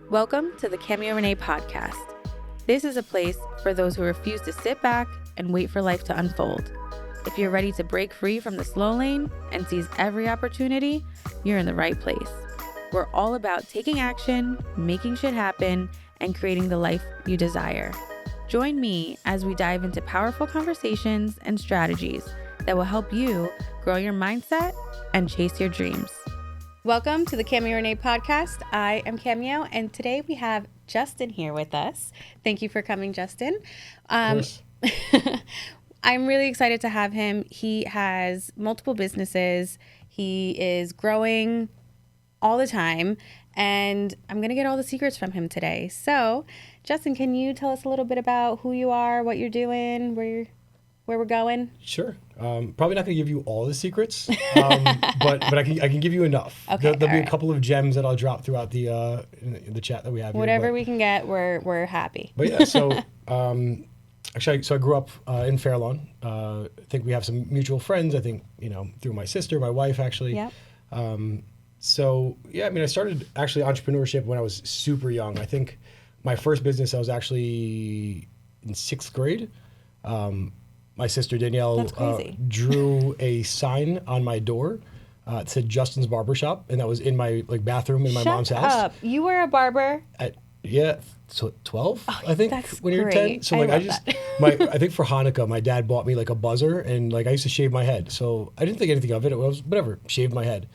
Welcome to the Cameo Renee podcast. This is a place for those who refuse to sit back and wait for life to unfold. If you're ready to break free from the slow lane and seize every opportunity, you're in the right place. We're all about taking action, making shit happen, and creating the life you desire. Join me as we dive into powerful conversations and strategies that will help you grow your mindset and chase your dreams. Welcome to the Cameo Renee podcast. I am Cameo, and today we have Justin here with us. Thank you for coming, Justin. Of course. I'm really excited to have him. He has multiple businesses. He is growing all the time, and I'm going to get all the secrets from him today. So, Justin, can you tell us a little bit about who you are, what you're doing, where we're going? Sure. Probably not going to give you all the secrets, but I can give you enough. Okay, There'll be right. a couple of gems that I'll drop throughout the in the chat that we have here. Whatever we can get, we're happy. But yeah, so actually, I grew up in Fairlawn. I think we have some mutual friends. I think through my sister, my wife, actually. Yep. So yeah, I mean, I started actually entrepreneurship when I was super young. I think my first business I was actually in 6th grade. My sister Danielle drew a sign on my door. It said Justin's Barbershop, and that was in my bathroom in my mom's house. Shut up. You were a barber? So 12, Oh, I think, that's when you're great. 10. So I think for Hanukkah, my dad bought me a buzzer, and I used to shave my head. So I didn't think anything of it. It was whatever, shaved my head.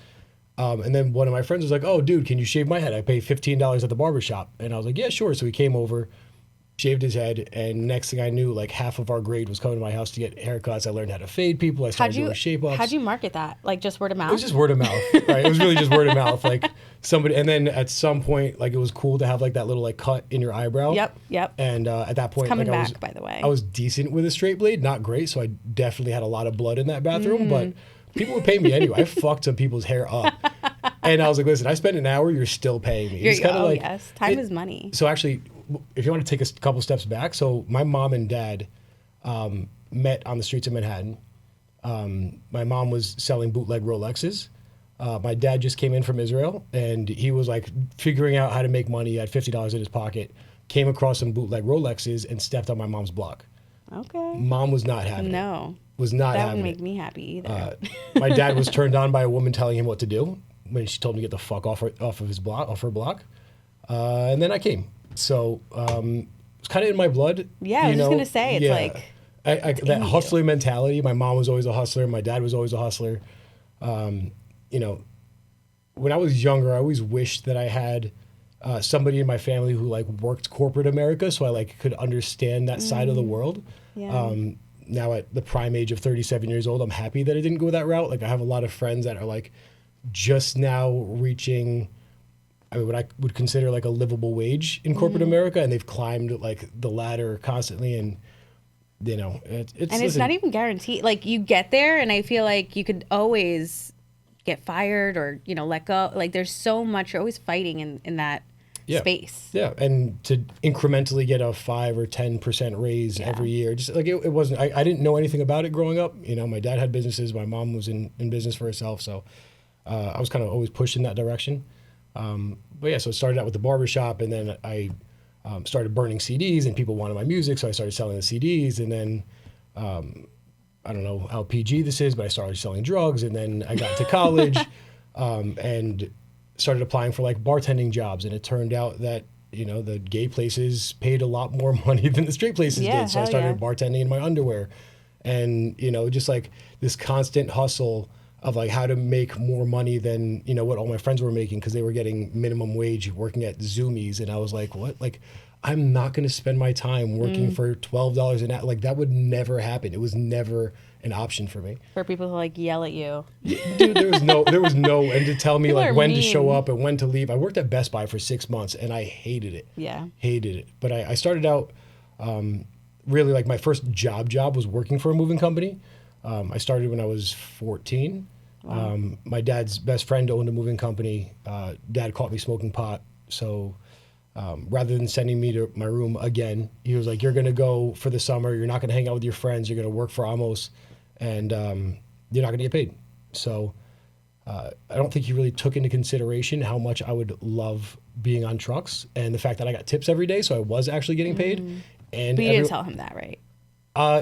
And then one of my friends was like, "Oh, dude, can you shave my head? I pay $15 at the barbershop." And I was like, "Yeah, sure." So he came over, shaved his head, and next thing I knew, half of our grade was coming to my house to get haircuts. I learned how to fade people. I started doing shape-ups. How'd you market that? Just word of mouth? It was just word of mouth, right? It was really just word of mouth. Somebody, and then at some point, it was cool to have that little cut in your eyebrow. Yep. And at that point, it's coming back, by the way. I was decent with a straight blade, not great, so I definitely had a lot of blood in that bathroom, but people would pay me anyway. I fucked some people's hair up. And I was like, listen, I spent an hour, you're still paying me. It's yes. Time is money. So actually, if you want to take a couple steps back, so my mom and dad met on the streets of Manhattan. My mom was selling bootleg Rolexes. My dad just came in from Israel, and he was figuring out how to make money. He had $50 in his pocket, came across some bootleg Rolexes, and stepped on my mom's block. Okay. Mom was not having it. No. Was not having it. That wouldn't make me happy either. My dad was turned on by a woman telling him what to do when she told him to get the fuck off her block. And then I came. So it's kind of in my blood. Yeah, I was just going to say, it's that hustler mentality. My mom was always a hustler. My dad was always a hustler. When I was younger, I always wished that I had somebody in my family who worked corporate America, so I could understand that side of the world. Yeah. Now at the prime age of 37 years old, I'm happy that I didn't go that route. I have a lot of friends that are just now reaching, what I would consider a livable wage in corporate America, and they've climbed the ladder constantly, and it's not even guaranteed. You get there, and I feel you could always get fired or let go. There's so much. You're always fighting in that space. Yeah, and to incrementally get a 5 or 10% raise every year, just it wasn't. I didn't know anything about it growing up. My dad had businesses. My mom was in business for herself, so I was kind of always pushed in that direction. But yeah, so it started out with the barbershop, and then I started burning CDs, and people wanted my music, so I started selling the CDs, and then I don't know how PG this is, but I started selling drugs, and then I got to college and started applying for bartending jobs, and it turned out that the gay places paid a lot more money than the straight places did, so I started bartending in my underwear, and just this constant hustle of how to make more money than what all my friends were making, because they were getting minimum wage working at Zoomies, and I was like, what? I'm not going to spend my time working for $12 an hour. That would never happen. It was never an option for me. For people who yell at you. Dude, there was no, and to tell me when mean. to show up and when to leave. I worked at Best Buy for 6 months, and I hated it. Yeah. Hated it. But I started out, really my first job was working for a moving company. I started when I was 14. Wow. My dad's best friend owned a moving company. Dad caught me smoking pot. So rather than sending me to my room again, he was like, you're going to go for the summer. You're not going to hang out with your friends. You're going to work for Amos, and you're not going to get paid. So I don't think he really took into consideration how much I would love being on trucks and the fact that I got tips every day, so I was actually getting paid. And But you didn't tell him that, right?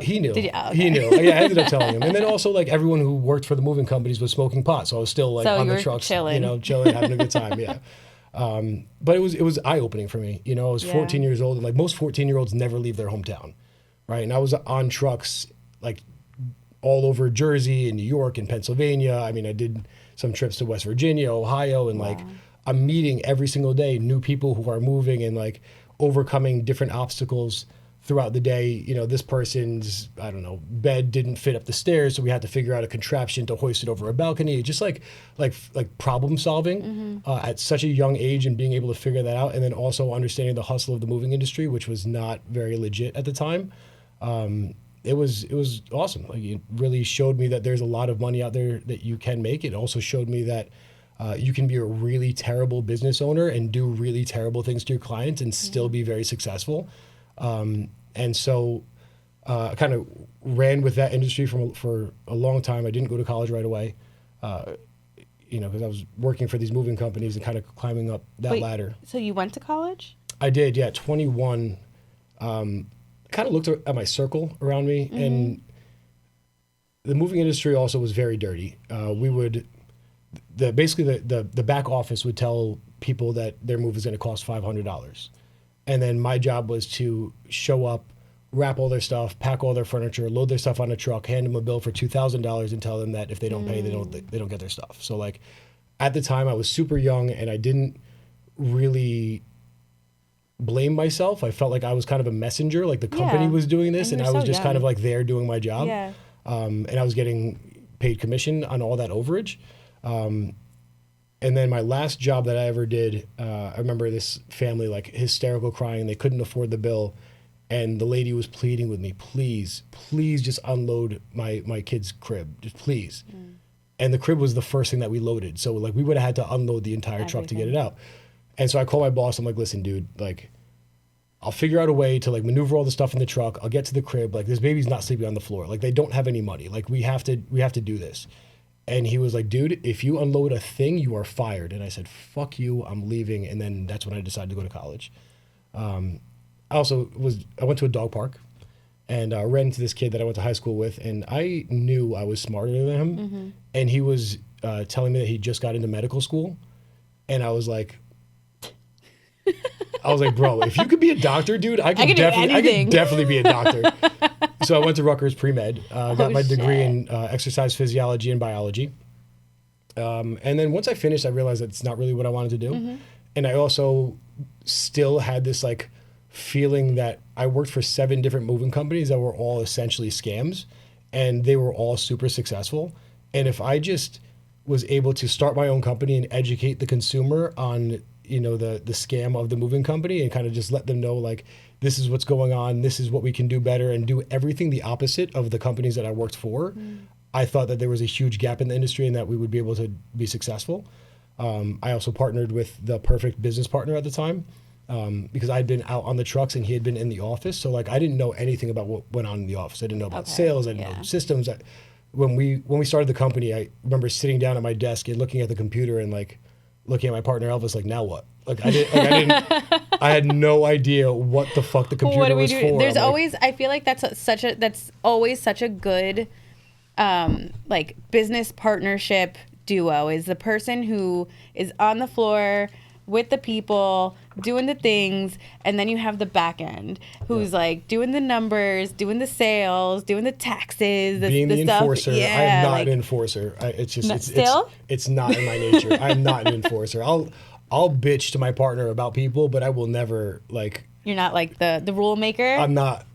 He knew. Did you? Oh, okay. He knew. Yeah, I ended up telling him. And then also, like, everyone who worked for the moving companies was smoking pot, so I was still like on the trucks, chilling, having a good time. Yeah. But it was eye-opening for me. I was 14 years old, and like most 14-year-olds never leave their hometown, right? And I was on trucks like all over Jersey and New York and Pennsylvania. I mean, I did some trips to West Virginia, Ohio, and like I'm meeting every single day new people who are moving and like overcoming different obstacles throughout the day. This person's, I don't know, bed didn't fit up the stairs, so we had to figure out a contraption to hoist it over a balcony. Just like problem solving at such a young age and being able to figure that out, and then also understanding the hustle of the moving industry, which was not very legit at the time. It was awesome. Like, it really showed me that there's a lot of money out there that you can make. It also showed me that you can be a really terrible business owner and do really terrible things to your clients and still be very successful. And so I kind of ran with that industry for a long time. I didn't go to college right away, because I was working for these moving companies and kind of climbing up that ladder. So you went to college? I did, yeah. 21. Kind of looked at my circle around me, and the moving industry also was very dirty. Basically the back office would tell people that their move is going to cost $500. And then my job was to show up, wrap all their stuff, pack all their furniture, load their stuff on a truck, hand them a bill for $2,000 and tell them that if they don't pay, they don't get their stuff. So like at the time I was super young and I didn't really blame myself. I felt like I was kind of a messenger, like the company was doing this and I was just kind of like there doing my job. Yeah. And I was getting paid commission on all that overage. And then my last job that I ever did, I remember this family like hysterical crying. They couldn't afford the bill. And the lady was pleading with me, please just unload my kid's crib, just please. And the crib was the first thing that we loaded. So like we would have had to unload the entire truck to get it out. And so I called my boss. I'm like, listen, dude, like I'll figure out a way to like maneuver all the stuff in the truck. I'll get to the crib. Like this baby's not sleeping on the floor. Like they don't have any money. Like we have to do this. And he was like, dude, if you unload a thing, you are fired. And I said, fuck you, I'm leaving. And then that's when I decided to go to college. I went to a dog park and ran into this kid that I went to high school with. And I knew I was smarter than him. And he was telling me that he just got into medical school. And I was like, bro, if you could be a doctor, dude, I could definitely be a doctor. So I went to Rutgers pre-med, got my degree in exercise physiology and biology. And then once I finished, I realized that's not really what I wanted to do. And I also still had this like feeling that I worked for 7 different moving companies that were all essentially scams, and they were all super successful. And if I just was able to start my own company and educate the consumer on the scam of the moving company and kind of just let them know like this is what's going on, this is what we can do better, and do everything the opposite of the companies that I worked for, I thought that there was a huge gap in the industry and that we would be able to be successful. I also partnered with the perfect business partner at the time because I'd been out on the trucks and he had been in the office. So like I didn't know anything about what went on in the office. I didn't know about sales. I didn't know systems. When we started the company, I remember sitting down at my desk and looking at the computer and like looking at my partner Elvis like, now what? I had no idea what the fuck the computer was for. There's always, I feel like that's always such a good like business partnership duo, is the person who is on the floor with the people doing the things, and then you have the back end who's like doing the numbers, doing the sales, doing the taxes, being the stuff. Enforcer. Yeah, I am not an enforcer. It's not in my nature. I'm not an enforcer. I'll bitch to my partner about people, but I will never like. You're not like the rule maker? I'm not.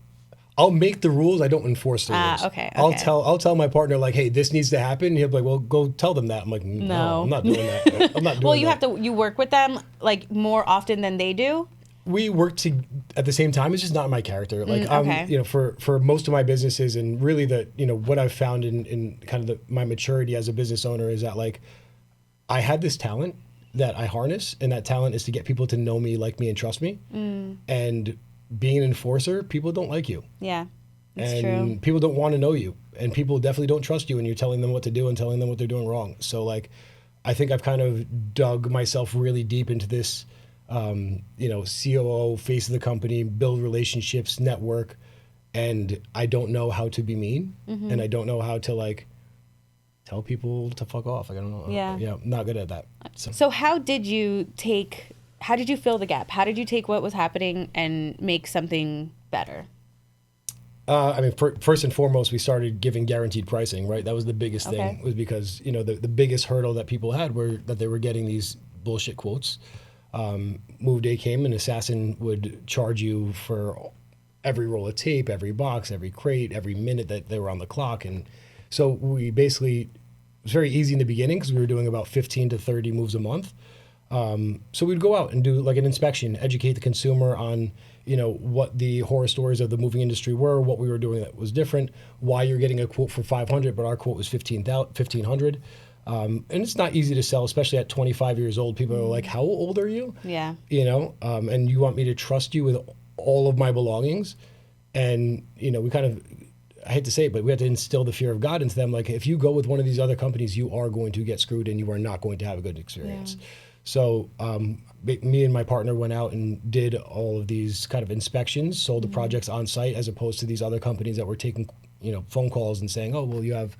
I'll make the rules. I don't enforce the rules. Okay. I'll tell my partner like, hey, this needs to happen. And he'll be like, well, go tell them that. I'm like, no, I'm not doing that. I'm not doing that. You work with them like more often than they do? We work at the same time. It's just not my character. Like for most of my businesses, and really what I've found in kind of my maturity as a business owner is that like I had this talent that I harness, and that talent is to get people to know me, like me, and trust me. And being an enforcer, people don't like you. Yeah, that's true. People don't want to know you, and people definitely don't trust you when you're telling them what to do and telling them what they're doing wrong. So like, I think I've kind of dug myself really deep into this, COO, face of the company, build relationships, network, and I don't know how to be mean, and I don't know how to like tell people to fuck off. Like, I don't know. Yeah. Yeah, I'm not good at that. So how did you fill the gap? How did you take what was happening and make something better? First and foremost, we started giving guaranteed pricing, right? That was the biggest thing, was because, the biggest hurdle that people had were that they were getting these bullshit quotes. Move day came, an assassin would charge you for every roll of tape, every box, every crate, every minute that they were on the clock. And so we basically, it was very easy in the beginning because we were doing about 15 to 30 moves a month. So we'd go out and do like an inspection, educate the consumer on, what the horror stories of the moving industry were, what we were doing that was different, why you're getting a quote for 500, but our quote was 1,500. And it's not easy to sell, especially at 25 years old. People are like, how old are you? Yeah. And you want me to trust you with all of my belongings? And, we kind of, I hate to say it, but we had to instill the fear of God into them. Like, if you go with one of these other companies, you are going to get screwed and you are not going to have a good experience. Yeah. So me and my partner went out and did all of these kind of inspections, sold the projects on site, as opposed to these other companies that were taking, phone calls and saying, oh, well, you have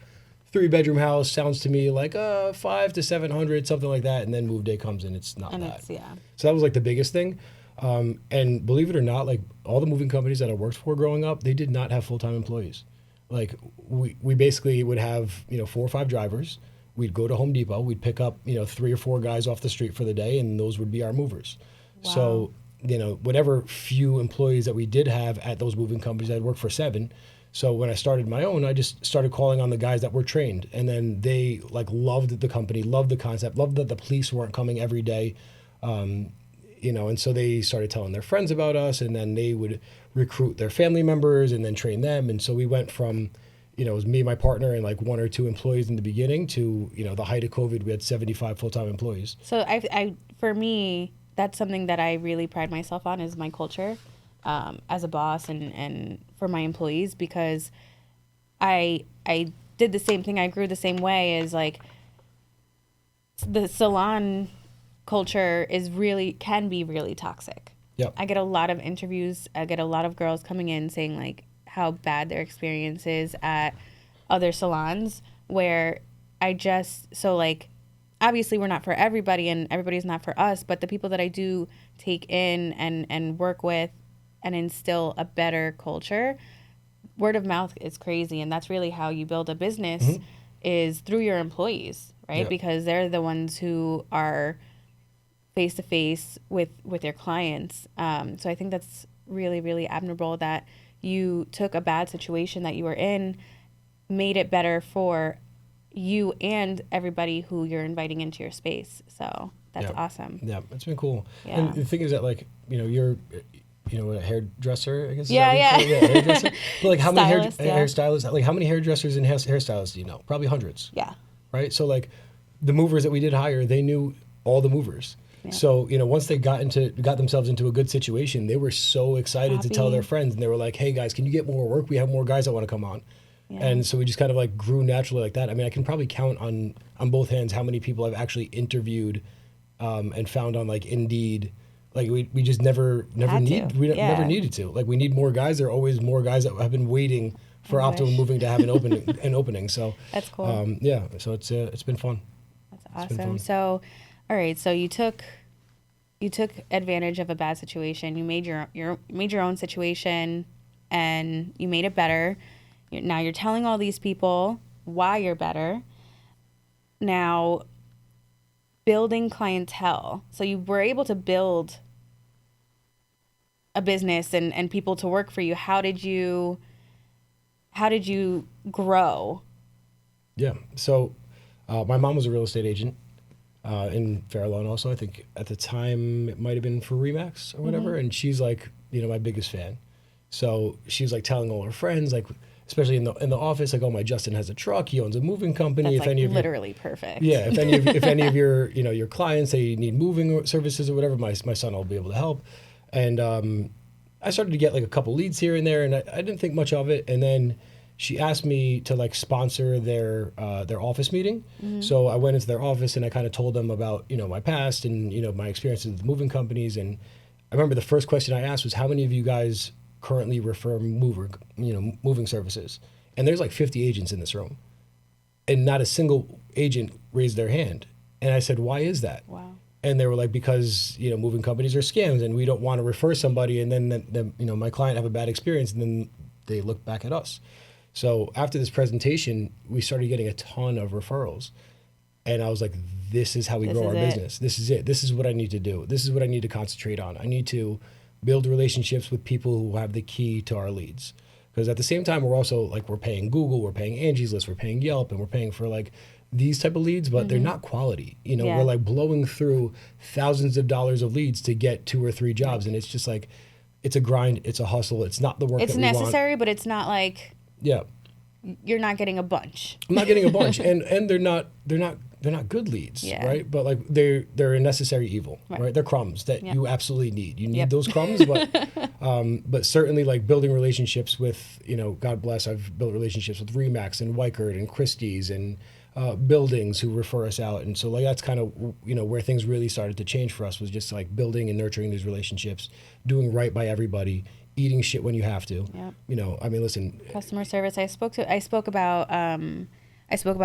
3-bedroom house, sounds to me like 500 to 700, something like that. And then move day comes and it's not that. So that was like the biggest thing. And believe it or not, like all the moving companies that I worked for growing up, they did not have full-time employees. Like we basically would have, 4 or 5 drivers. We'd go to Home Depot, we'd pick up, 3 or 4 guys off the street for the day, and those would be our movers. Wow. So, whatever few employees that we did have at those moving companies, I'd work for 7. So when I started my own, I just started calling on the guys that were trained. And then they like loved the company, loved the concept, loved that the police weren't coming every day. And so they started telling their friends about us, and then they would recruit their family members and then train them. And so we went from, it was me, my partner, and like 1 or 2 employees in the beginning to, the height of COVID, we had 75 full-time employees. So for me, that's something that I really pride myself on, is my culture as a boss and for my employees, because I did the same thing. I grew the same way as like the salon culture can be really toxic. Yep. I get a lot of interviews. I get a lot of girls coming in saying like how bad their experience is at other salons, where obviously we're not for everybody and everybody's not for us, but the people that I do take in and work with and instill a better culture, word of mouth is crazy. And that's really how you build a business, is through your employees, right? Yep. Because they're the ones who are face to face with your clients. So I think that's really, really admirable that you took a bad situation that you were in, made it better for you and everybody who you're inviting into your space. So that's awesome. Yeah, it's been cool. Yeah. And the thing is that like, you're, a hairdresser, I guess. Yeah. Hairdresser. But like how many hairstylists, like how many hairdressers and hairstylists do you know? Probably hundreds. Yeah. Right? So like the movers that we did hire, they knew all the movers. Yeah. So, once they got themselves into a good situation, they were so excited to tell their friends, and they were like, hey guys, can you get more work? We have more guys that want to come on. Yeah. And so we just kind of like grew naturally like that. I mean, I can probably count on both hands how many people I've actually interviewed and found on like Indeed. Like we just never needed to. Like we need more guys. There are always more guys that have been waiting for Optimum Moving to have an opening. So that's cool. So it's been fun. That's awesome. So, all right. So you took advantage of a bad situation. You made your own situation, and you made it better. Now you're telling all these people why you're better. Now, building clientele. So you were able to build a business and people to work for you. How did you grow? Yeah. So my mom was a real estate agent in Fair Lawn also. I think at the time it might have been for Remax or whatever. And she's like, my biggest fan. So she was like telling all her friends, like, especially in the office, like, oh, my Justin has a truck. He owns a moving company. That's literally perfect. Yeah. If any of your, your clients, they need moving services or whatever, my son will be able to help. And I started to get like a couple leads here and there, and I didn't think much of it. And then, she asked me to like sponsor their office meeting. So I went into their office and I kind of told them about, you know, my past and, you know, my experiences with moving companies. And I remember the first question I asked was, how many of you guys currently refer moving services? And there's like 50 agents in this room, and not a single agent raised their hand. And I said, why is that? Wow. And they were like, because, you know, moving companies are scams and we don't want to refer somebody and then you know, my client have a bad experience and then they look back at us. So after this presentation, we started getting a ton of referrals. And I was like, this is how we grow our business. This is it. This is what I need to do. This is what I need to concentrate on. I need to build relationships with people who have the key to our leads. Because at the same time, we're also like, we're paying Google, we're paying Angie's List, we're paying Yelp, and we're paying for like these type of leads, but they're not quality. You know, we're like blowing through thousands of dollars of leads to get 2 or 3 jobs. And it's just like, it's a grind, it's a hustle. It's not the work that we want. It's necessary, but it's not like, you're not getting a bunch. I'm not getting a bunch. And they're not good leads, right? But like they're a necessary evil, right? They're crumbs that you absolutely need. You need those crumbs, but certainly like building relationships with, you know, God bless, I've built relationships with Remax and Weichert and Christie's and buildings who refer us out. And so like that's kind of, you know, where things really started to change for us, was just like building and nurturing these relationships, doing right by everybody, eating shit when you have to. You know, I mean, listen. Customer service. I spoke about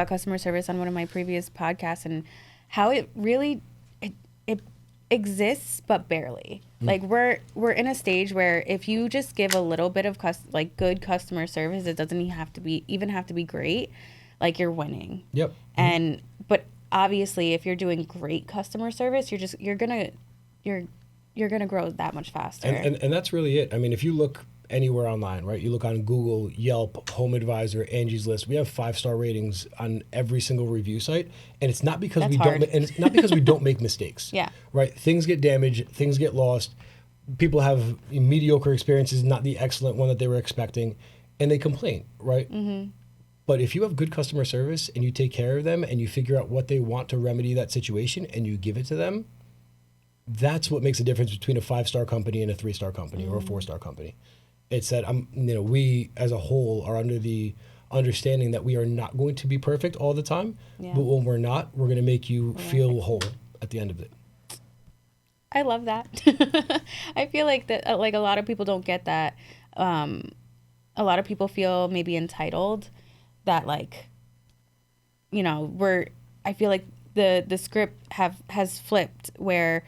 customer service on one of my previous podcasts and how it really it exists, but barely. Like we're in a stage where if you just give a little bit of good customer service, it doesn't even have to be great. Like you're winning. Yep. And but obviously, if you're doing great customer service, you're gonna grow that much faster. And that's really it. I mean, if you look anywhere online, right? You look on Google, Yelp, Home Advisor, Angie's List. We have 5-star ratings on every single review site, and it's not because we don't make mistakes. Right? Things get damaged, things get lost. People have mediocre experiences, not the excellent one that they were expecting, and they complain, right? But if you have good customer service and you take care of them and you figure out what they want to remedy that situation and you give it to them, that's what makes a difference between a 5-star company and a 3-star company or a 4-star company. It's that we as a whole are under the understanding that we are not going to be perfect all the time, but when we're not, we're going to make you feel whole at the end of it. I love that. I feel like that, like a lot of people don't get that. A lot of people feel maybe entitled that, like, you know, I feel like the script has flipped where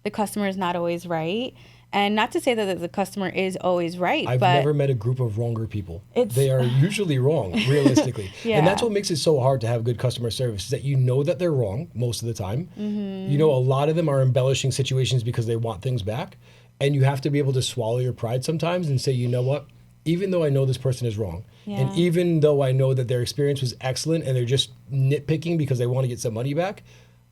the customer is not always right. And not to say that the customer is always right. I've never met a group of wronger people. They are usually wrong, realistically. And that's what makes it so hard to have good customer service, is that you know that they're wrong most of the time. You know, a lot of them are embellishing situations because they want things back. And you have to be able to swallow your pride sometimes and say, you know what? Even though I know this person is wrong, and even though I know that their experience was excellent and they're just nitpicking because they want to get some money back,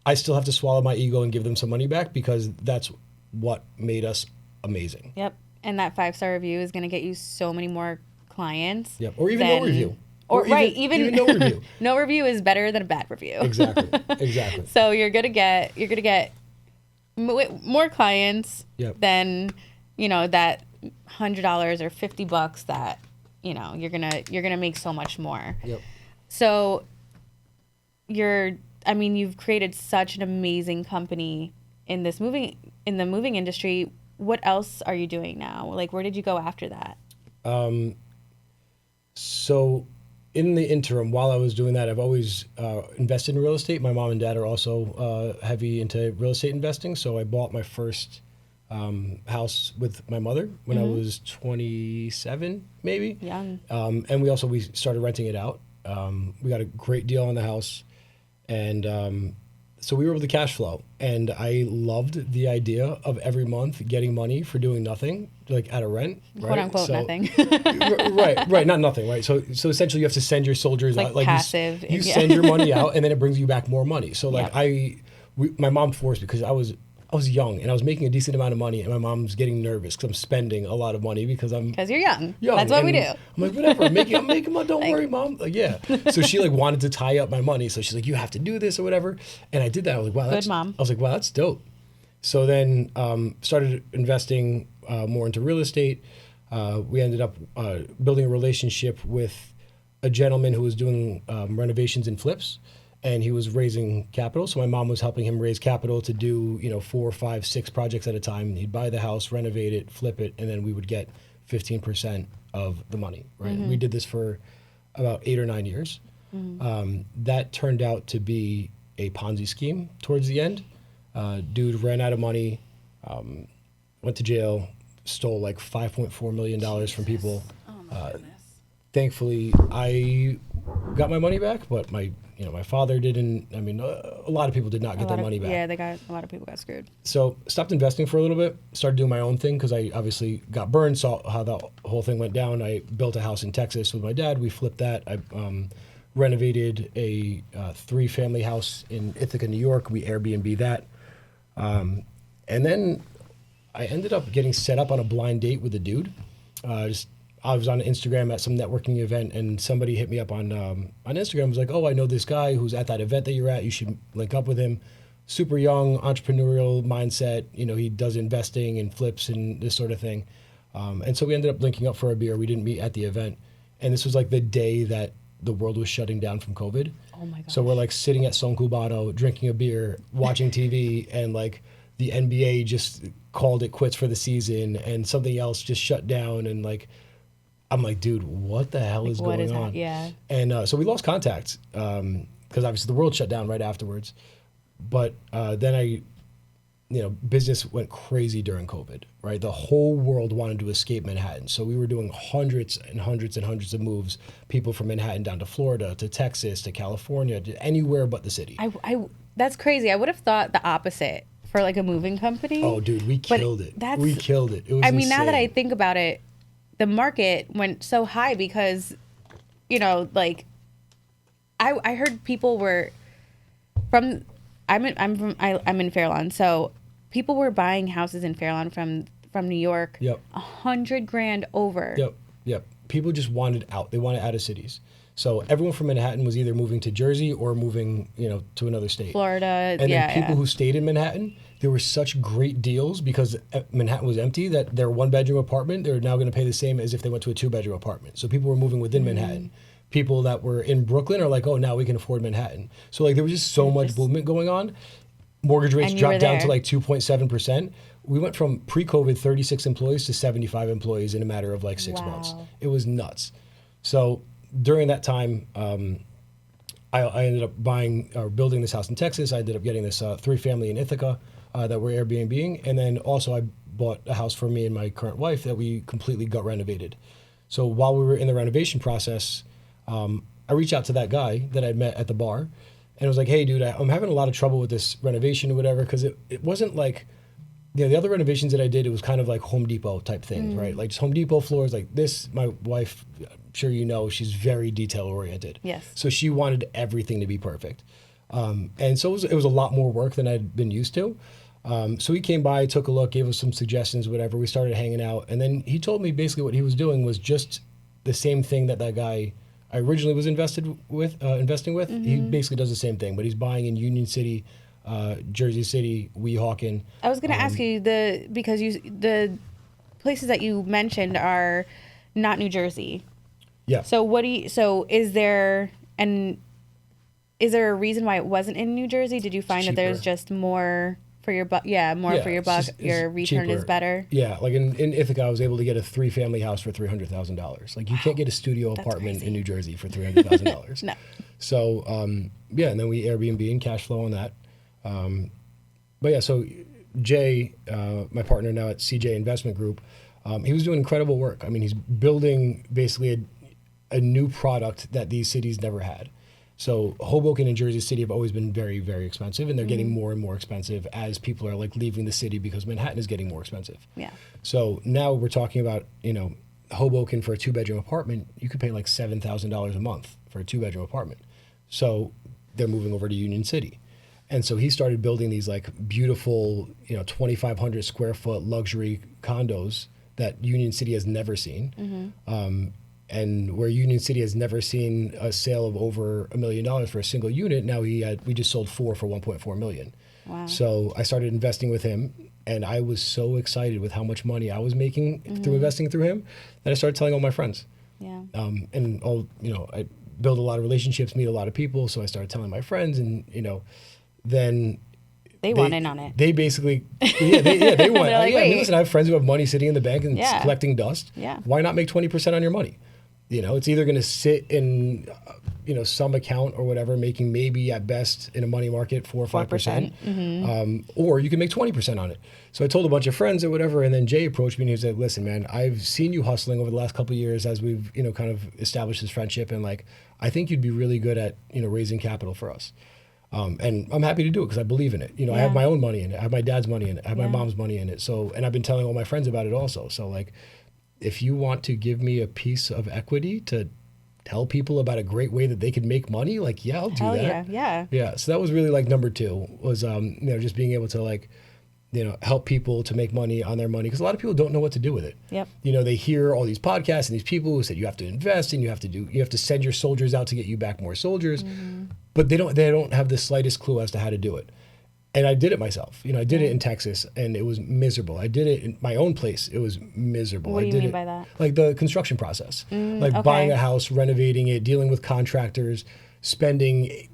I still have to swallow my ego and give them some money back because that's what made us amazing. Yep. And that 5-star review is going to get you so many more clients. Yep. Or even no review. Or even no review. No review is better than a bad review. Exactly. So you're gonna get more clients than, you know, that $100 or $50 that, you know, you're gonna make so much more. Yep. So you've created such an amazing company in the moving industry. What else are you doing now? Like, where did you go after that? So in the interim, while I was doing that, I've always invested in real estate. My mom and dad are also heavy into real estate investing. So I bought my first house with my mother when I was 27, maybe. Young. And we started renting it out. We got a great deal on the house. And so we were able to cash flow. And I loved the idea of every month getting money for doing nothing, like at a rent. Quote unquote nothing. Right, not nothing, right? So essentially you have to send your soldiers out. Like passive. You send your money out and then it brings you back more money. So like my mom forced me, because I was young and I was making a decent amount of money, and my mom's getting nervous because I'm spending a lot of money because you're young. That's what we do. I'm like, whatever, I'm making money. Don't worry, mom. Like, yeah. So she like wanted to tie up my money. So she's like, you have to do this or whatever. And I did that. I was like, wow, good mom. I was like, wow, that's dope. So then started investing more into real estate. We ended up building a relationship with a gentleman who was doing renovations and flips, and he was raising capital. So my mom was helping him raise capital to do, 4, 5, 6 projects at a time. He'd buy the house, renovate it, flip it, and then we would get 15% of the money, right? We did this for about 8 or 9 years. That turned out to be a Ponzi scheme towards the end. Dude ran out of money, went to jail, stole like $5.4 million from people. Oh my goodness. Thankfully, I got my money back, but my father didn't. I mean, a lot of people did not get their money back. Yeah, a lot of people got screwed. So stopped investing for a little bit, started doing my own thing because I obviously got burned, saw how the whole thing went down. I built a house in Texas with my dad. We flipped that. I renovated a 3-family house in Ithaca, New York. We Airbnb that. And then I ended up getting set up on a blind date with a dude. I was on Instagram at some networking event, and somebody hit me up on Instagram. Was like, "Oh, I know this guy who's at that event that you're at. You should link up with him. Super young, entrepreneurial mindset. He does investing and flips and this sort of thing." And so we ended up linking up for a beer. We didn't meet at the event, and this was like the day that the world was shutting down from COVID. Oh my gosh. So we're like sitting at Son Cubano, drinking a beer, watching TV, and like the NBA just called it quits for the season, and something else just shut down, and like. I'm like, dude, what the hell is going on? Yeah. And so we lost contact because obviously the world shut down right afterwards. But then business went crazy during COVID, right? The whole world wanted to escape Manhattan. So we were doing hundreds and hundreds and hundreds of moves, people from Manhattan down to Florida, to Texas, to California, to anywhere but the city. That's crazy. I would have thought the opposite for like a moving company. Oh, dude, we killed it. We killed it. It was insane. Now that I think about it, the market went so high because, like, I heard people were I'm in Fairlawn, so people were buying houses in Fairlawn from New York. Yep. $100,000 over. Yep. People just wanted out. They wanted out of cities. So everyone from Manhattan was either moving to Jersey or moving, to another state. Florida. And then people who stayed in Manhattan, there were such great deals because Manhattan was empty that their 1-bedroom apartment, they're now going to pay the same as if they went to a 2-bedroom apartment. So people were moving within Manhattan. People that were in Brooklyn are like, oh, now we can afford Manhattan. So like there was just so much movement going on. Mortgage rates dropped down to like 2.7%. We went from pre-COVID 36 employees to 75 employees in a matter of like 6 months. It was nuts. So during that time, I ended up buying or building this house in Texas. I ended up getting this 3-family in Ithaca that we're Airbnb-ing. And then also I bought a house for me and my current wife that we completely got renovated. So while we were in the renovation process, I reached out to that guy that I'd met at the bar. And I was like, hey, dude, I'm having a lot of trouble with this renovation or whatever, because it wasn't like, the other renovations that I did, it was kind of like Home Depot type things, right? Like just Home Depot floors like this. My wife, I'm sure you know, she's very detail oriented. Yes. So she wanted everything to be perfect. And so it was a lot more work than I'd been used to. So he came by, took a look, gave us some suggestions, whatever. We started hanging out. And then he told me basically what he was doing was just the same thing that guy I originally was investing with. He basically does the same thing, but he's buying in Union City, Jersey City, Weehawken. I was going to ask you because the places that you mentioned are not New Jersey. Yeah. So is there a reason why it wasn't in New Jersey? Did you find that there's just more for your buck? Yeah, for your buck. Your return cheaper. Is better. Yeah, like in Ithaca, I was able to get a 3-family house for $300,000. Like you can't get a studio apartment in New Jersey for $300,000. No. So and then we Airbnb and cash flow on that. But yeah, so Jay, my partner now at CJ Investment Group, he was doing incredible work. I mean, he's building basically a new product that these cities never had. So Hoboken and Jersey City have always been very, very expensive, and they're getting more and more expensive as people are like leaving the city because Manhattan is getting more expensive. Yeah. So now we're talking about, Hoboken for a 2-bedroom apartment, you could pay like $7,000 a month for a 2-bedroom apartment. So they're moving over to Union City. And so he started building these like beautiful, 2,500 square foot luxury condos that Union City has never seen. And where Union City has never seen a sale of over $1 million for a single unit, now we just sold 4 for $1.4 million. Wow. So I started investing with him, and I was so excited with how much money I was making through investing through him that I started telling all my friends. Yeah. And all, I build a lot of relationships, meet a lot of people. So I started telling my friends, and then they want in on it. They basically, they want. Like, I mean, listen, I have friends who have money sitting in the bank and collecting dust. Yeah. Why not make 20% on your money? It's either going to sit in, some account or whatever, making maybe at best in a money market 4 or 5%, or you can make 20% on it. So I told a bunch of friends or whatever, and then Jay approached me and he said, "Listen, man, I've seen you hustling over the last couple of years as we've, kind of established this friendship, and like I think you'd be really good at, raising capital for us." And I'm happy to do it because I believe in it. I have my own money in it. I have my dad's money in it. I have my mom's money in it. So, and I've been telling all my friends about it also. So like, if you want to give me a piece of equity to tell people about a great way that they can make money, like, yeah, I'll do that. Yeah. So that was really like number 2 was, just being able to like, help people to make money on their money. Because a lot of people don't know what to do with it. Yep. They hear all these podcasts and these people who said you have to invest and you have to send your soldiers out to get you back more soldiers. But they don't have the slightest clue as to how to do it. And I did it myself. I did it in Texas, and it was miserable. I did it in my own place. It was miserable. What do you mean by that? Like the construction process. Buying a house, renovating it, dealing with contractors, spending,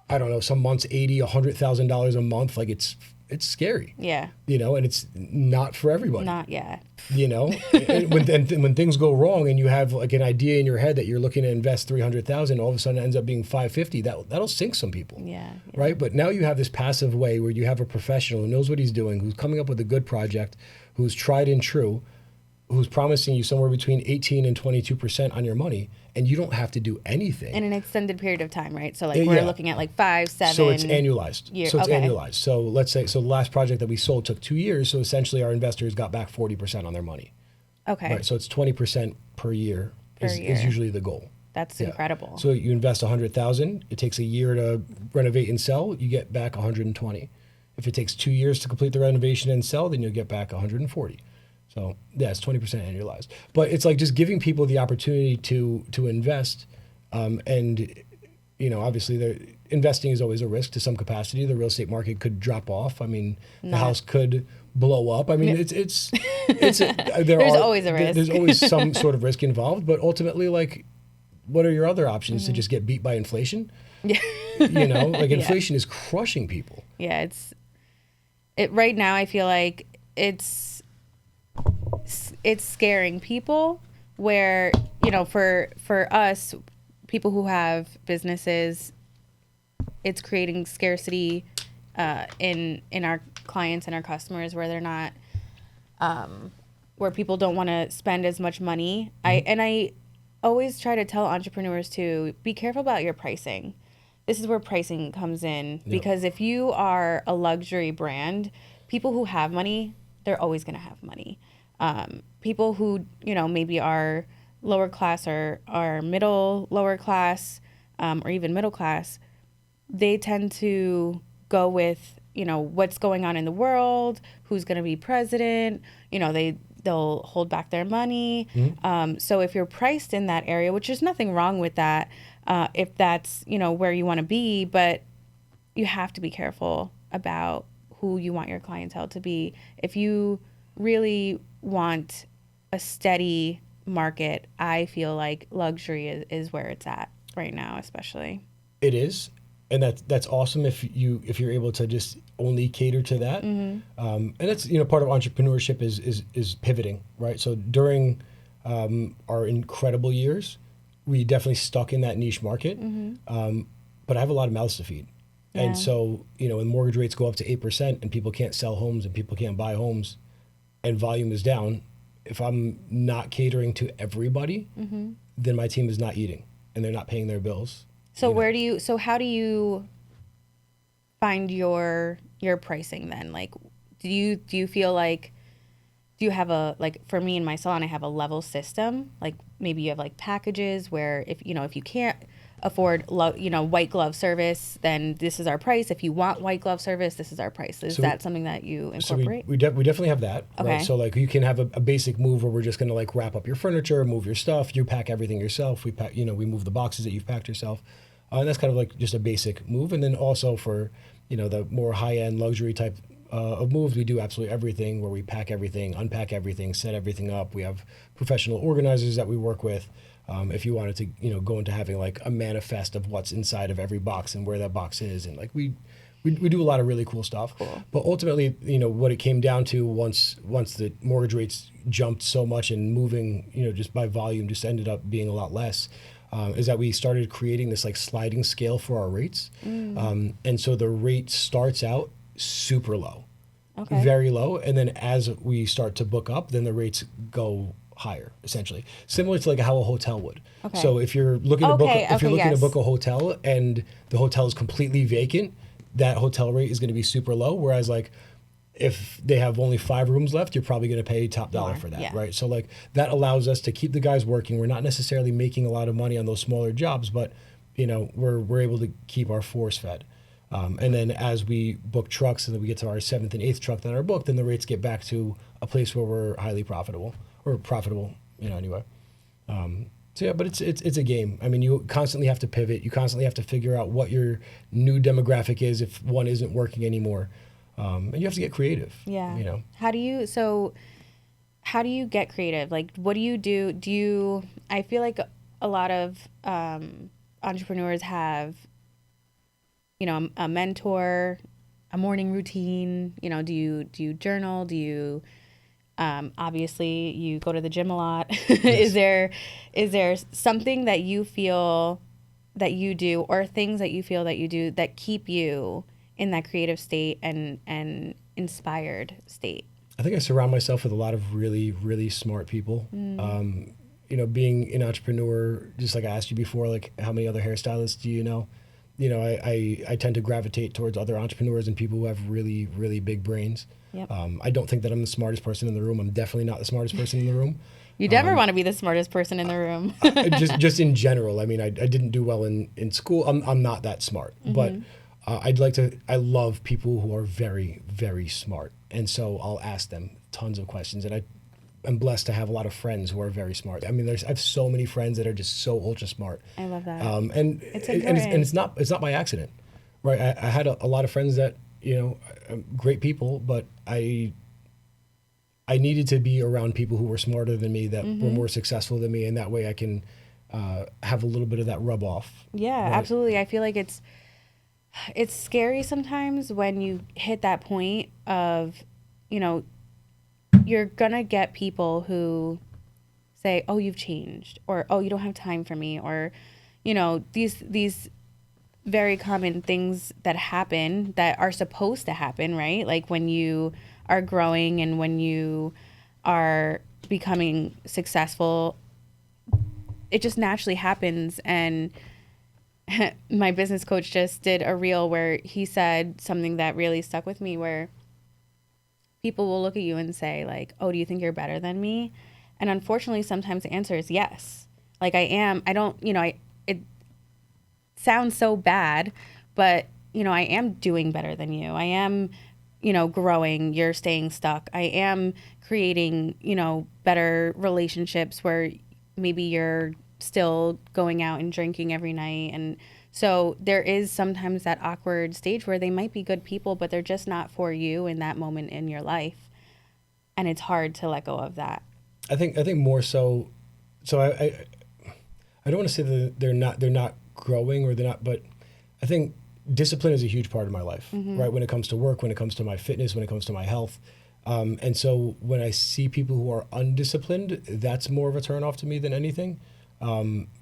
I don't know, some months $80,000, $100,000 a month. Like it's scary. Yeah. And it's not for everybody. Not yet. And when things go wrong and you have like an idea in your head that you're looking to invest $300,000, all of a sudden it ends up being $550,000. That'll sink some people. Yeah. Right. But now you have this passive way where you have a professional who knows what he's doing, who's coming up with a good project, who's tried and true, who's promising you somewhere between 18 and 22% on your money, and you don't have to do anything. In an extended period of time, right? So like we're looking at like 5, 7. So it's annualized. Years. So it's annualized. So let's say, the last project that we sold took 2 years. So essentially our investors got back 40% on their money. Okay. Right. So it's 20% per year is usually the goal. That's incredible. So you invest $100,000. It takes a year to renovate and sell. You get back 120. If it takes 2 years to complete the renovation and sell, then you'll get back 140. So yeah, it's 20% annualized. But it's like just giving people the opportunity to invest, and obviously investing is always a risk to some capacity. The real estate market could drop off. I mean, the house could blow up. I mean, there's always a risk. There's always some sort of risk involved. But ultimately, like, what are your other options to just get beat by inflation? Yeah. Inflation is crushing people. Yeah, right now I feel like it's scaring people where, for us, people who have businesses, it's creating scarcity in our clients and our customers where they're not, where people don't want to spend as much money. I always try to tell entrepreneurs to be careful about your pricing. This is where pricing comes in, because if you are a luxury brand, people who have money, they're always going to have money. People who, maybe are lower class or are lower class, or even middle class, they tend to go with, what's going on in the world, who's going to be president, they'll hold back their money. So if you're priced in that area, which there's nothing wrong with that, if that's, where you want to be, but you have to be careful about who you want your clientele to be. If you really want a steady market, I feel like luxury is where it's at right now, especially. It is, and that's awesome if you're able to just only cater to that. And that's part of entrepreneurship is pivoting, right? So during our incredible years, we definitely stuck in that niche market, but I have a lot of mouths to feed. Yeah. And so, when mortgage rates go up to 8% and people can't sell homes and people can't buy homes and volume is down, if I'm not catering to everybody, then my team is not eating and they're not paying their bills. So how do you find your pricing then? Like, do you feel like, do you have for me in my salon, I have a level system. Like maybe you have like packages where if you can't afford white glove service, then this is our price. If you want white glove service, this is our price. Is that something that you incorporate? So we definitely have that. Okay. Right? So like you can have a basic move where we're just going to like wrap up your furniture, move your stuff. You pack everything yourself. We pack, we move the boxes that you've packed yourself. And that's kind of like just a basic move. And then also for, the more high-end luxury type of moves, we do absolutely everything, where we pack everything, unpack everything, set everything up. We have professional organizers that we work with. If you wanted to, go into having like a manifest of what's inside of every box and where that box is, and like we do a lot of really cool stuff. Cool. But ultimately, what it came down to once the mortgage rates jumped so much and moving, just by volume, just ended up being a lot less. Is that we started creating this like sliding scale for our rates. And so the rate starts out super low, very low. And then as we start to book up, then the rates go higher, essentially. Similar to like how a hotel would. Okay. So if you're looking to book, to book a hotel and the hotel is completely vacant, that hotel rate is going to be super low. Whereas like if they have only 5 rooms left, you're probably going to pay top dollar for that, right? So like that allows us to keep the guys working. We're not necessarily making a lot of money on those smaller jobs, but we're able to keep our force fed. And then as we book trucks and then we get to our 7th and 8th truck that are booked, then the rates get back to a place where we're highly profitable anyway. So yeah, but it's a game. I mean, you constantly have to pivot. You constantly have to figure out what your new demographic is if one isn't working anymore. And you have to get creative. Yeah. How do you get creative? Like, what do you do? I feel like a lot of entrepreneurs have, a mentor, a morning routine. Do you journal? Do you, obviously you go to the gym a lot. Yes. Is there something that you feel that you do, or things that you feel that you do that keep you in that creative state and inspired state? I think I surround myself with a lot of really, really smart people. Being an entrepreneur, just like I asked you before, like how many other hairstylists do you know? I tend to gravitate towards other entrepreneurs and people who have really, really big brains. Yep. I don't think that I'm the smartest person in the room. I'm definitely not the smartest person in the room. You never want to be the smartest person in the room. just in general. I mean, I didn't do well in school. I'm not that smart, but I love people who are very, very smart. And so I'll ask them tons of questions. And I'm blessed to have a lot of friends who are very smart. I mean, I have so many friends that are just so ultra smart. I love that. And it's not by accident, right? I had a lot of friends that, great people, but I needed to be around people who were smarter than me, that were more successful than me. And that way I can have a little bit of that rub off. Yeah, right? Absolutely. I feel like it's scary sometimes when you hit that point of, you're gonna get people who say, "Oh, you've changed," or "Oh, you don't have time for me," or, these very common things that happen that are supposed to happen, right? Like when you are growing and when you are becoming successful, it just naturally happens. And my business coach just did a reel where he said something that really stuck with me, where people will look at you and say like, "Oh, do you think you're better than me?" And unfortunately, sometimes the answer is yes. Like I am. I don't, it sounds so bad, but, I am doing better than you. I am, growing. You're staying stuck. I am creating, better relationships where maybe you're still going out and drinking every night. And so there is sometimes that awkward stage where they might be good people, but they're just not for you in that moment in your life. And it's hard to let go of that. I think more so. So I don't want to say that they're not growing or they're not, but I think discipline is a huge part of my life, right? When it comes to work, when it comes to my fitness, when it comes to my health. And so when I see people who are undisciplined, that's more of a turnoff to me than anything.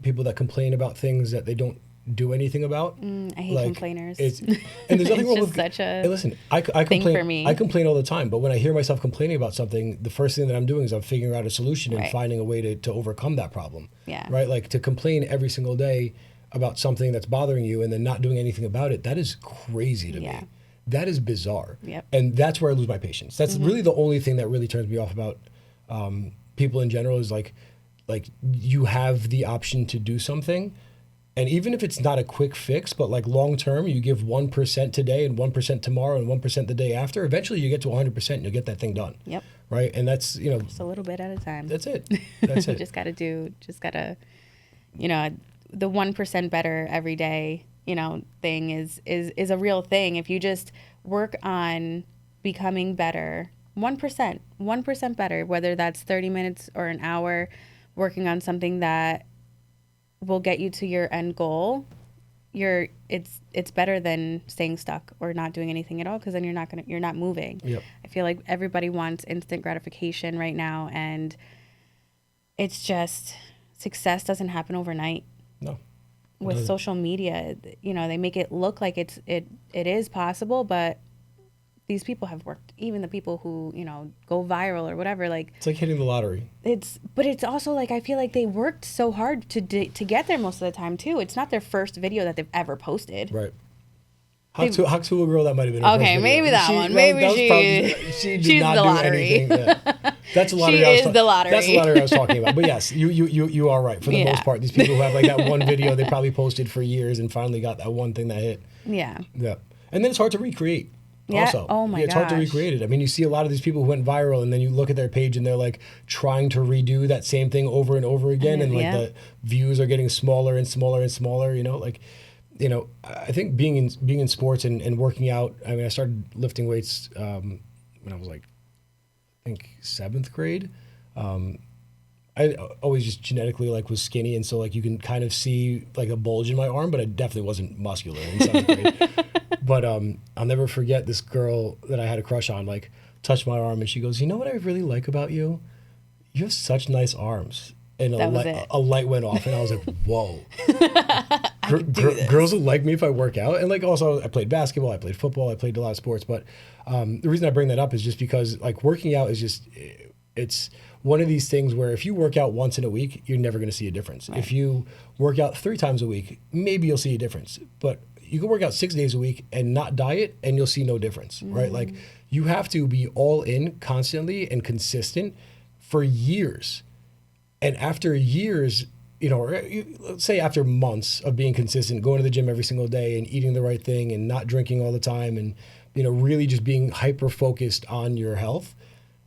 People that complain about things that they don't do anything about. I hate complainers. And there's nothing wrong with such a hey, listen, I thing complain for me. I complain all the time, but when I hear myself complaining about something, the first thing that I'm doing is I'm figuring out a solution and finding a way to overcome that problem. Yeah. Right? Like to complain every single day about something that's bothering you and then not doing anything about it, that is crazy to me. That is bizarre. Yep. And that's where I lose my patience. That's really the only thing that really turns me off about people in general, is like you have the option to do something. And even if it's not a quick fix, but like long term, you give 1% today and 1% tomorrow and 1% the day after, eventually you get to 100% and you'll get that thing done. Yep. Right? And that's, just a little bit at a time. That's it. That's it. just gotta, the 1% better every day, thing is a real thing. If you just work on becoming better, 1% better, whether that's 30 minutes or an hour, working on something that will get you to your end goal, it's better than staying stuck or not doing anything at all, because then you're not moving. Yep. I feel like everybody wants instant gratification right now, and it's just, success doesn't happen overnight. No. With social media, they make it look like it is possible, but these people have worked. Even the people who, go viral or whatever, like, it's like hitting the lottery. But it's also like, I feel like they worked so hard to get there most of the time too. It's not their first video that they've ever posted. Right. Hawk to a girl, that might have been. Okay, maybe that one. Maybe she did not do lottery. Anything. Yeah. That's a lottery. The lottery. That's the lottery I was talking about. But yes, you are right for the most part. These people who have like that one video they probably posted for years and finally got that one thing that hit. Yeah. Yeah. And then it's hard to recreate. Yeah. Also. Oh my gosh. It's hard to recreate it. I mean, you see a lot of these people who went viral, and then you look at their page and they're like trying to redo that same thing over and over again, and like the views are getting smaller and smaller and smaller. I think being in sports and working out. I mean, I started lifting weights when I was like, I think 7th grade. I always just genetically was skinny, and so you can kind of see like a bulge in my arm, but I definitely wasn't muscular in 7th grade. But I'll never forget this girl that I had a crush on, touched my arm, and she goes, "You know what I really like about you? You have such nice arms." And a light went off, and I was like, "Whoa!" Girls will like me if I work out, and also I played basketball, I played football, I played a lot of sports. But the reason I bring that up is just because working out is it's one of these things where if you work out once in a week, you're never going to see a difference. Right. If you work out 3 times a week, maybe you'll see a difference. But you can work out 6 days a week and not diet, and you'll see no difference, right? You have to be all in constantly and consistent for years. And after years, let's say after months of being consistent, going to the gym every single day and eating the right thing and not drinking all the time and, really just being hyper focused on your health,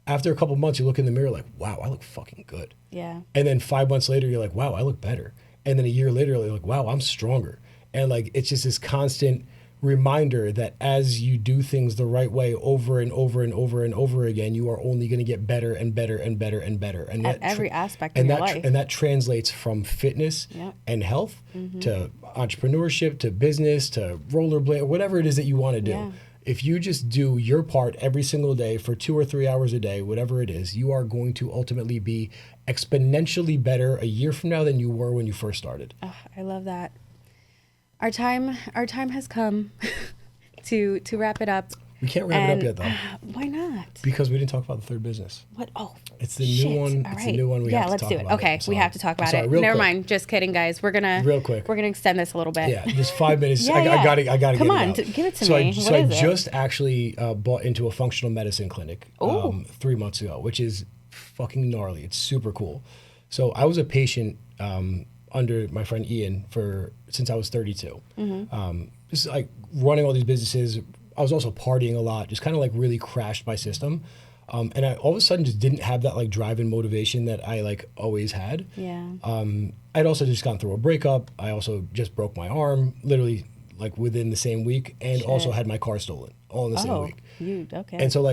after a couple months, you look in the mirror like, wow, I look fucking good. Yeah. And then 5 months later, you're like, wow, I look better. And then a year later, you're like, wow, I'm stronger. And it's just this constant reminder that as you do things the right way over and over and over and over again, you are only going to get better and better and better and better. And at every aspect of your life. And that translates from fitness and health to entrepreneurship, to business, to rollerblade, whatever it is that you want to do. Yeah. If you just do your part every single day for 2 or 3 hours a day, whatever it is, you are going to ultimately be exponentially better a year from now than you were when you first started. Oh, I love that. Our time has come to wrap it up. We can't wrap it up yet, though. Why not? Because we didn't talk about the third business. What? Oh, it's the new one. All right. It's the new one. We have to talk about. Yeah, let's do it. Okay, we have to talk about it. Never mind. Just kidding, guys. We're gonna extend this a little bit. Yeah, just 5 minutes. I gotta Come on, give it to me. So I just actually bought into a functional medicine clinic 3 months ago, which is fucking gnarly. It's super cool. So I was a patient under my friend Ian since I was 32. Just running all these businesses. I was also partying a lot, just kind of really crashed my system. And I all of a sudden just didn't have that drive and motivation that I always had. Yeah. I'd also just gone through a breakup. I also just broke my arm literally within the same week, and also had my car stolen all in the same week. Okay. And so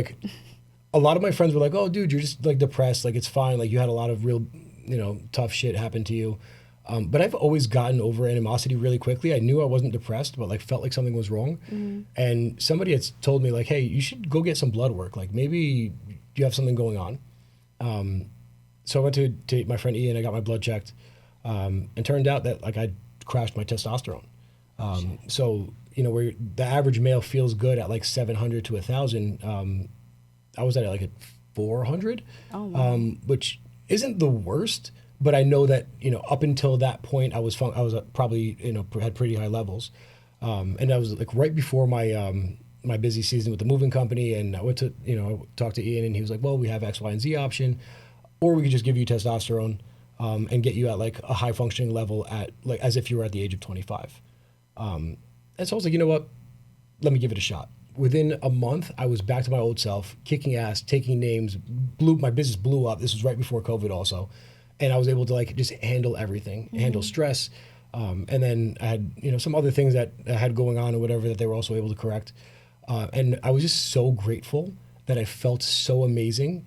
a lot of my friends were like, "Oh, dude, you're just depressed. It's fine. You had a lot of real, tough shit happen to you." But I've always gotten over animosity really quickly. I knew I wasn't depressed, but felt like something was wrong. And somebody had told me hey, you should go get some blood work. Maybe you have something going on. So I went to my friend Ian. I got my blood checked, and turned out that I crashed my testosterone. So where the average male feels good at 700 to 1,000, I was at 400, which isn't the worst. But I know that, up until that point, I was probably, had pretty high levels. And I was right before my busy season with the moving company. And I went to, talk to Ian, and he was like, well, we have X, Y, and Z option, or we could just give you testosterone and get you at a high functioning level at as if you were at the age of 25. And so I was like, you know what, let me give it a shot. Within a month, I was back to my old self, kicking ass, taking names, my business blew up. This was right before COVID also. And I was able to just handle everything, handle stress. And then I had, some other things that I had going on or whatever that they were also able to correct. And I was just so grateful that I felt so amazing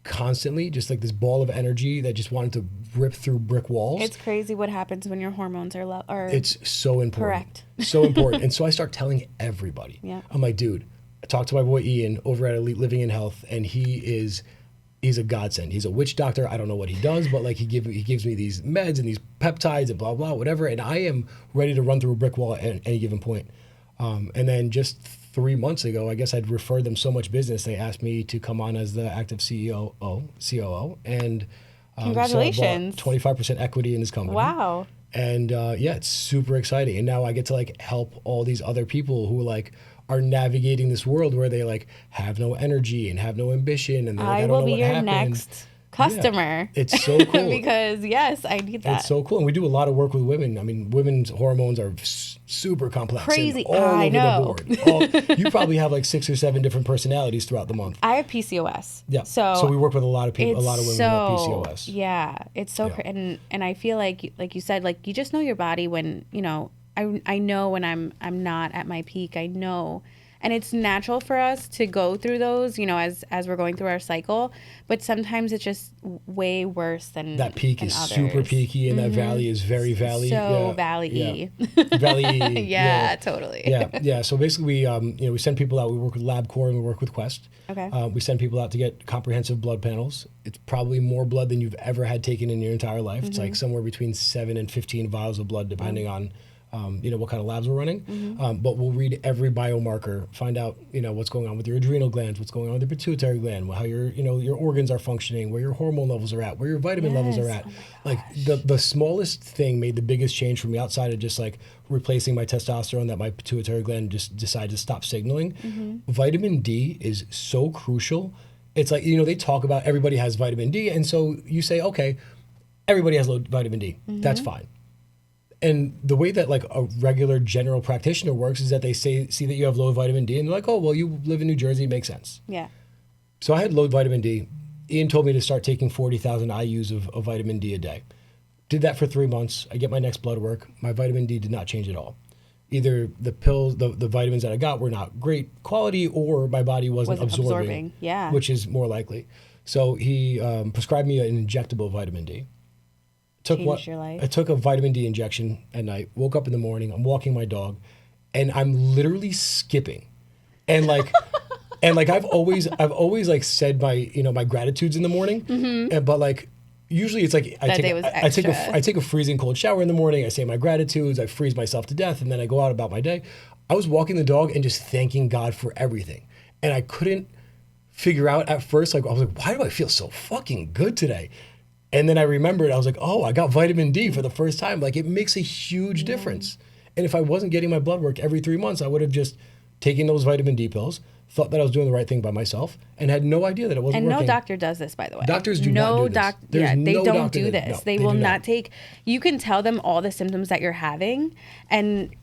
constantly, just like this ball of energy that just wanted to rip through brick walls. It's crazy what happens when your hormones are low. It's so important. Correct. So important. And so I start telling everybody. Yeah. I'm like, dude, I talked to my boy Ian over at Elite Living and Health, and he's a godsend. He's a witch doctor. I don't know what he does, but like he gives me these meds and these peptides and blah, blah, whatever. And I am ready to run through a brick wall at any given point. And then just 3 months ago, I guess I'd referred them so much business, they asked me to come on as the active COO. And congratulations. So I bought 25% equity in this company. Wow. And yeah, it's super exciting. And now I get to like help all these other people who like are navigating this world where they like have no energy and have no ambition. And they're like, I don't know what happened. I will be your next customer. Yeah, it's so cool. Because yes, I need that. It's so cool. And we do a lot of work with women. I mean, women's hormones are super complex. Crazy. All I over know. the board. You probably have like 6 or 7 different personalities throughout the month. I have PCOS. Yeah. So we work with a lot of people, a lot of women who have PCOS. Yeah. It's so and I feel like you said, like you just know your body when, you know, I know when I'm not at my peak. I know. And it's natural for us to go through those, you know, as we're going through our cycle. But sometimes it's just way worse than that peak is others. super peaky, and that valley is very valley. So valley-y. Yeah. Valley. Yeah, totally. Yeah. So basically, we send people out. We work with LabCorp and we work with Quest. Okay. We send people out to get comprehensive blood panels. It's probably more blood than you've ever had taken in your entire life. It's like somewhere between 7 and 15 vials of blood, depending on what kind of labs we're running. But we'll read every biomarker, find out, what's going on with your adrenal glands, what's going on with your pituitary gland, how your organs are functioning, where your hormone levels are at, where your vitamin levels are at. Like the smallest thing made the biggest change for me outside of just like replacing my testosterone that my pituitary gland just decided to stop signaling. Vitamin D is so crucial. It's like, they talk about everybody has vitamin D. And so you say, okay, everybody has low vitamin D. That's fine. And the way that like a regular general practitioner works is that they see that you have low vitamin D and they're like, oh, well, you live in New Jersey, it makes sense. Yeah. So I had low vitamin D. Ian told me to start taking 40,000 IUs of vitamin D a day. Did that for 3 months. I get my next blood work. My vitamin D did not change at all. Either the pills, the vitamins that I got were not great quality, or my body wasn't absorbing. Yeah. Which is more likely. So he prescribed me an injectable vitamin D. Changed your life. I took a vitamin D injection at night, woke up in the morning, I'm walking my dog, and I'm literally skipping. And like I've always like said my gratitudes in the morning. But like usually it's like I take a freezing cold shower in the morning, I say my gratitudes, I freeze myself to death, and then I go out about my day. I was walking the dog and just thanking God for everything. And I couldn't figure out at first, like I was like, why do I feel so fucking good today? And then I remembered, I was like, oh, I got vitamin D for the first time. Like, it makes a huge difference. And if I wasn't getting my blood work every 3 months, I would have just taken those vitamin D pills, thought that I was doing the right thing by myself, and had no idea that it wasn't working. And no doctor does this, by the way. Doctors do not do this. They don't do this. They will not take... You can tell them all the symptoms that you're having, and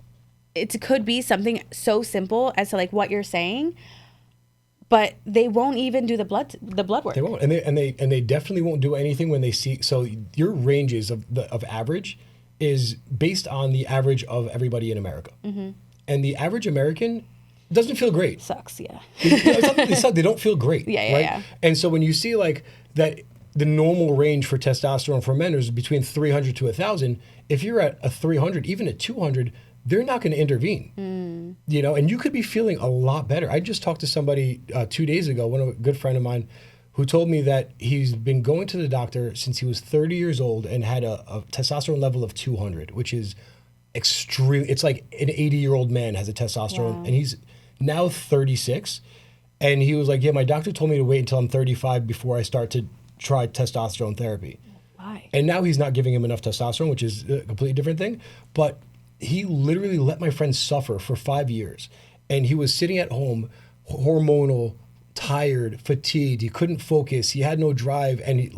it could be something so simple as to, like, what you're saying, but they won't even do the blood work. They won't, and they definitely won't do anything when they see. So your ranges of average is based on the average of everybody in America, and the average American doesn't feel great. Sucks, yeah. They don't feel great. Yeah. And so when you see like that, the normal range for testosterone for men is between 300 to 1,000. If you're at a 300, even at 200. They're not going to intervene, and you could be feeling a lot better. I just talked to somebody 2 days ago, a good friend of mine, who told me that he's been going to the doctor since he was 30 years old and had a testosterone level of 200, which is extreme. It's like an 80-year-old man has a testosterone, and he's now 36. And he was like, yeah, my doctor told me to wait until I'm 35 before I start to try testosterone therapy. Why? And now he's not giving him enough testosterone, which is a completely different thing. But he literally let my friend suffer for 5 years. And he was sitting at home, hormonal, tired, fatigued. He couldn't focus. He had no drive. And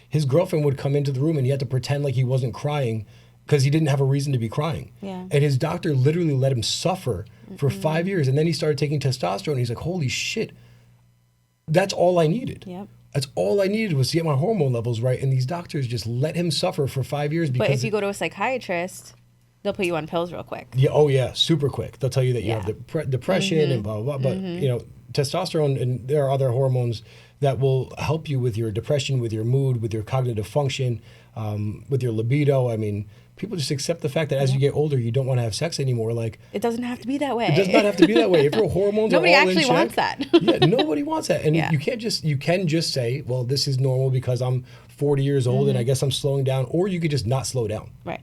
his girlfriend would come into the room and he had to pretend like he wasn't crying because he didn't have a reason to be crying. Yeah. And his doctor literally let him suffer for 5 years. And then he started taking testosterone. He's like, holy shit, that's all I needed. Yep. That's all I needed was to get my hormone levels right. And these doctors just let him suffer for 5 years. But if you go to a psychiatrist... They'll put you on pills real quick. Yeah. Oh yeah. Super quick. They'll tell you that you Yeah. have depression and blah, blah, blah. But you know, testosterone and there are other hormones that will help you with your depression, with your mood, with your cognitive function, with your libido. I mean, people just accept the fact that as you get older, you don't want to have sex anymore. Like, It doesn't have to be that way. it does not have to be that way. If your hormones Nobody are all actually in check, wants that. yeah, nobody wants that. And Yeah. you can just say, well, this is normal because I'm 40 years old and I guess I'm slowing down, or you could just not slow down. Right.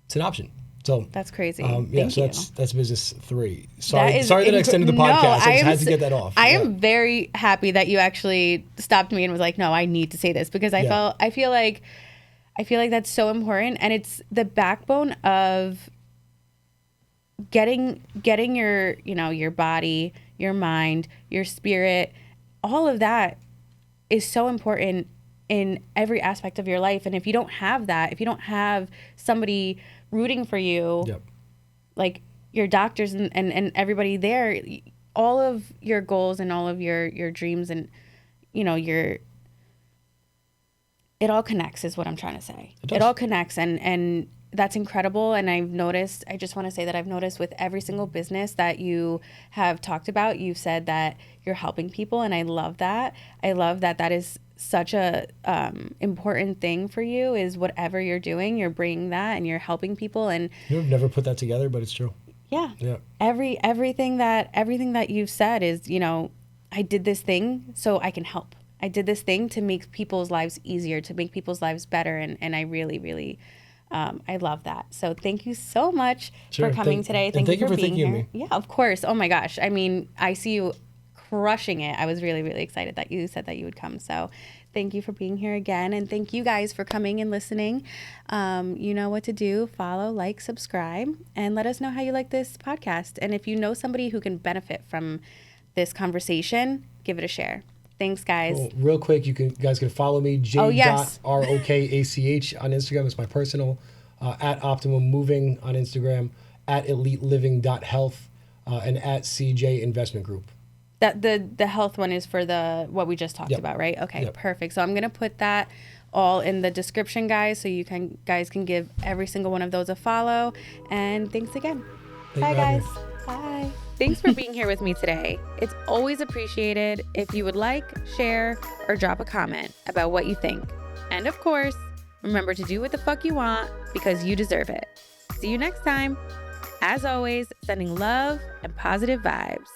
It's an option. So That's crazy. yeah, Thank so you. that's business 3. Sorry is that I extended the podcast. No, I just had to get that off. I Yeah. am very happy that you actually stopped me and was like, "No, I need to say this," because I feel like that's so important, and it's the backbone of getting your, you know, your body, your mind, your spirit, all of that is so important in every aspect of your life. And if you don't have that, if you don't have somebody rooting for you, Yep. like your doctors and everybody there, all of your goals and all of your dreams and, you know, it all connects is what I'm trying to say. It all connects, and that's incredible. And I just want to say that I've noticed with every single business that you have talked about, you've said that you're helping people. And I love that. I love that that is such a important thing for you, is whatever you're doing, you're bringing that and you're helping people. And I've never put that together, but it's true. yeah. Yeah. Everything that you've said is, you know, I did this thing so I can help. I did this thing to make people's lives easier, to make people's lives better. And I really, really, I love that. So thank you so much for coming today. Thank you for being here. Me. Yeah, of course. Oh my gosh. I mean, I see you crushing it. I was really, really excited that you said that you would come. So thank you for being here again. And thank you guys for coming and listening. You know what to do. Follow, like, subscribe, and let us know how you like this podcast. And if you know somebody who can benefit from this conversation, give it a share. Thanks, guys. Well, real quick, guys can follow me, j.rokach on Instagram. It's my personal. At Optimum Moving on Instagram, at eliteliving.health, and at CJ Investment Group. That the health one is for what we just talked about, right? Okay, perfect. So I'm gonna put that all in the description, guys, so you guys can give every single one of those a follow. And thanks again. Bye, guys. Bye. Thanks for being here with me today. It's always appreciated if you would like, share, or drop a comment about what you think. And of course, remember to do what the fuck you want, because you deserve it. See you next time. As always, sending love and positive vibes.